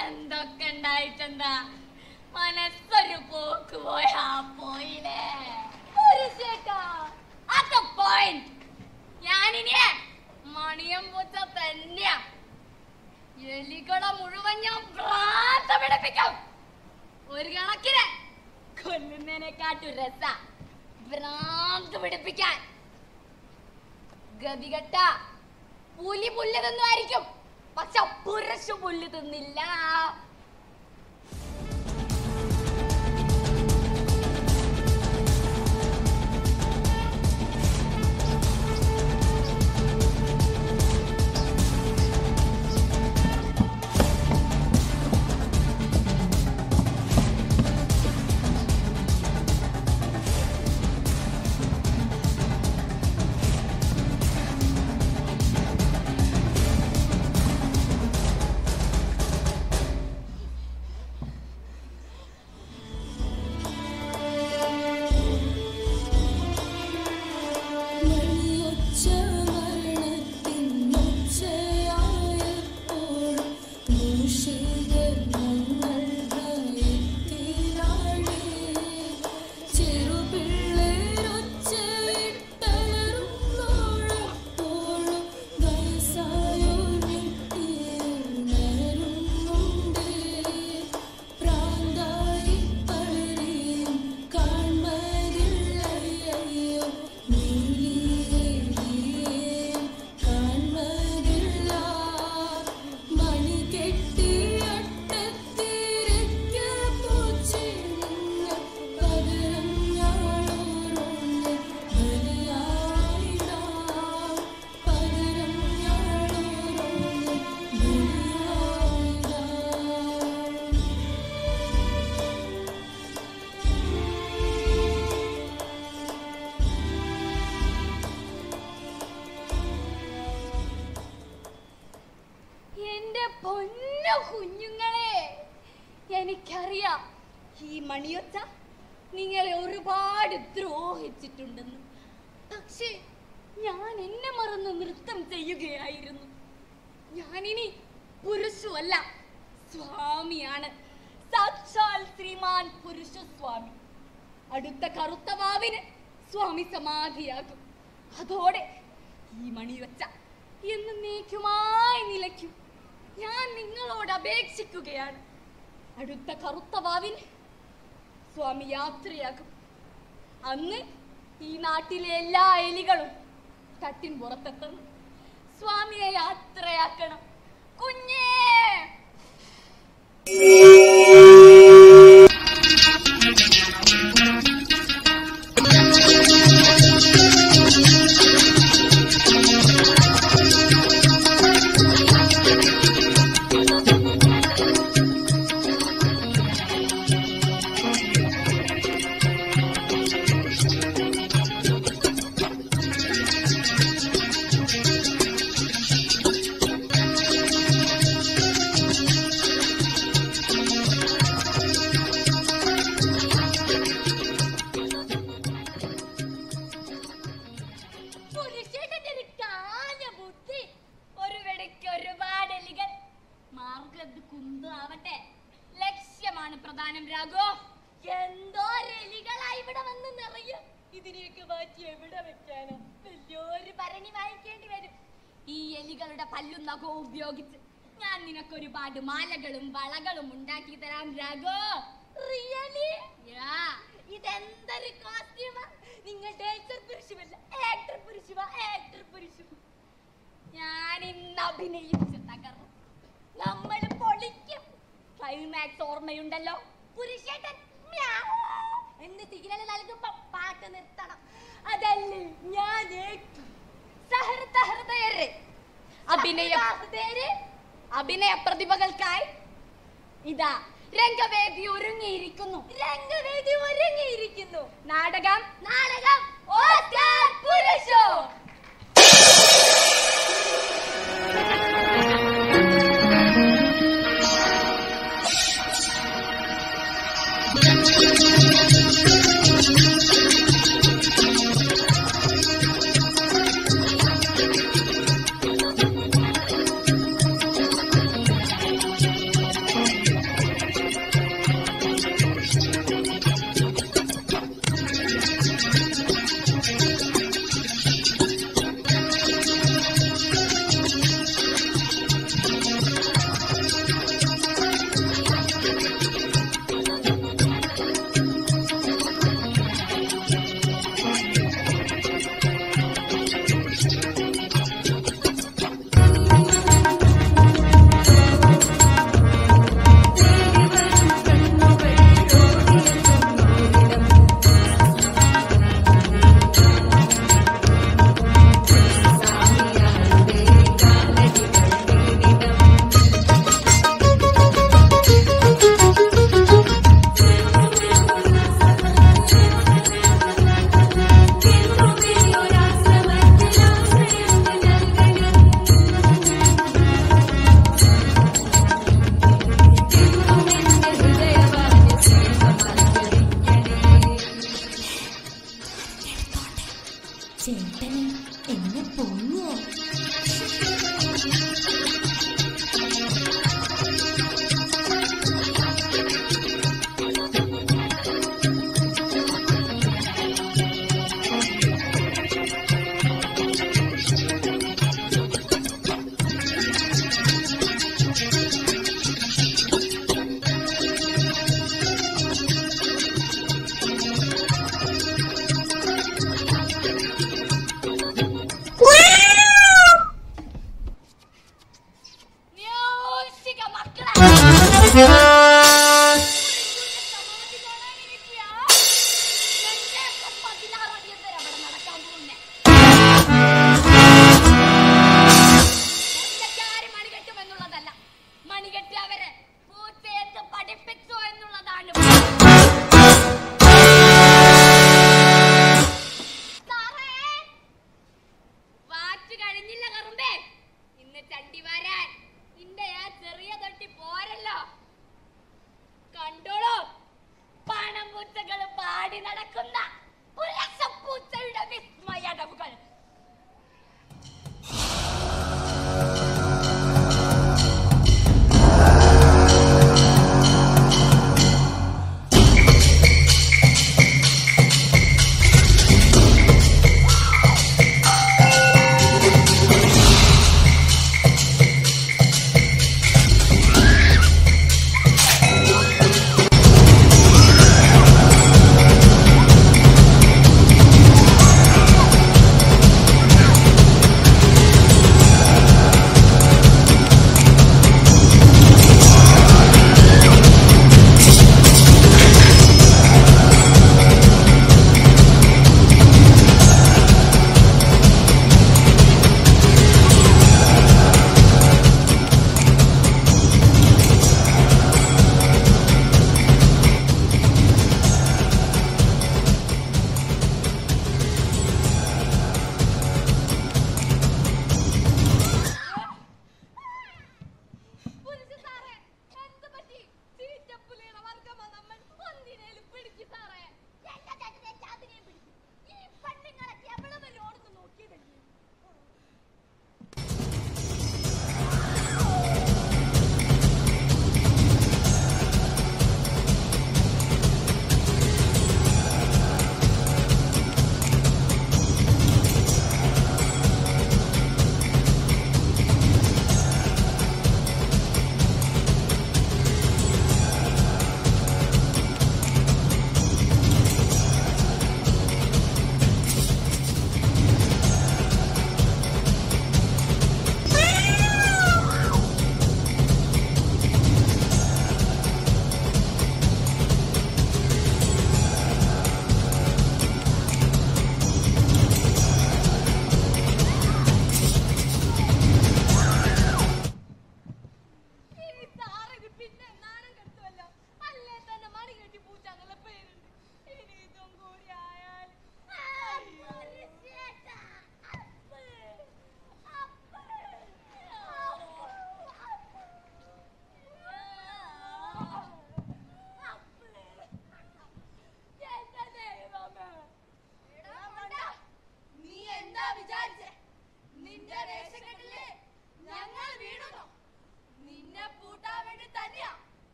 എന്തൊക്കെ ഉണ്ടായിട്ടെന്താ? മനസ്സൊരു പോക്ക് പോയാ പോയില്ലേ ഞാനിനിയെ മണിയം പൂച്ച തന്നെയാ. എലികളെ മുഴുവൻ ഞാൻ ഭ്രാന്ത് പിടിപ്പിക്കും. ഒരു കണക്കിന് കൊല്ലുന്നതിനെക്കാട്ടു രസ ഭ്രാന്ത് പിടിപ്പിക്കാൻ. ഗതികെട്ട പുലി പുല്ല് തിന്നുമായിരിക്കും, പക്ഷെ പുരുഷ പുല്ല് തിന്നില്ല. കുഞ്ഞുങ്ങളെ, എനിക്കറിയാം ഈ മണിയൊച്ച നിങ്ങളെ ഒരുപാട് ദ്രോഹിച്ചിട്ടുണ്ടെന്ന്. പക്ഷേ ഞാൻ എന്നെ മറന്ന് നൃത്തം ചെയ്യുകയായിരുന്നു. ഞാനിനി പുരുഷുവല്ല, സ്വാമിയാണ്. സാക്ഷാൽ ശ്രീമാൻ പുരുഷസ്വാമി. അടുത്ത കറുത്ത വാവിന് സ്വാമി സമാധിയാകും. അതോടെ ഈ മണിയൊച്ച എന്നേക്കുമായി നിലയ്ക്കും. ഞാൻ നിങ്ങളോട് അപേക്ഷിക്കുകയാണ്, അടുത്ത കറുത്ത വാവിന് സ്വാമി യാത്രയാകും. അന്ന് ഈ നാട്ടിലെ എല്ലാ എലികളും തട്ടിൻ പുറത്തെത്തണം. സ്വാമിയെ യാത്രയാക്കണം. കുഞ്ഞേ പ്രധാനം. രാഘോ, എന്തോ എലികളായി ഇവിടെ വന്ന് നിറയും. ഇതിനെയൊക്കെ മാറ്റി എവിടെ വെക്കാനോ? വലിയൊരു ഭരണി വാങ്ങിക്കേണ്ടി വരും. ഈ എലികളുടെ പല്ലും നഖവും ഉപയോഗിച്ച് ഞാൻ നിനക്ക് ഒരുപാട് മാലകളും വളകളും ഉണ്ടാക്കി തരാം രാഘോ. റിയലി? ഇതെന്തൊരു കോസ്റ്റ്യൂമാ! നിങ്ങൾ ഡാൻസർ പുരുഷമല്ല, ആക്ടർ പുരുഷമാ, ആക്ടർ പുരുഷം. ഞാൻ ഇന്ന് അഭിനയിച്ച് തകർന്നു. നമ്മൾ പൊളിക്കും. ക്ലൈമാക്സ് ഓർമ്മയുണ്ടല്ലോ? പുരുഷേട്ടൻ എന്ന് സിഗ്നൽ നൽകുമ്പോ പാട്ട് നിർത്തണം. അതല്ലേ ഞാൻ ഏറ്റു. അഭിനയ പ്രതിഭകൾക്കായി ഇതാ രംഗവേദി ഒരുങ്ങിയിരിക്കുന്നു. രംഗവേദി ഒരുങ്ങിയിരിക്കുന്നു. നാടകം ഓസ്കാർ പുരുഷോ. ചേട്ടന് എന്നെ പൊങ്ങോ? Music!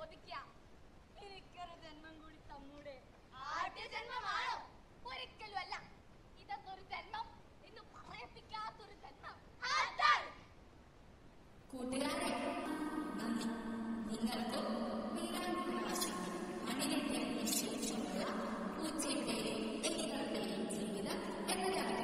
ചോദിക്കുക, എനിക്കൊരു ജന്മം കൂടി തമ്മൂടെ? ആദ്യ ജന്മമാണോ? ഒരിക്കലും അല്ല. ഇതൊന്നൊരു ജന്മം എന്ന് പറയിപ്പിക്കാത്തൊരു ജന്മം. കൂട്ടുകാരെ നന്ദി. നിങ്ങൾക്ക് മണിയുടെ വിശേഷമുള്ള പൂച്ചയുടെയും എലികളുടെയും ജീവിതം എങ്ങനെയാണ്?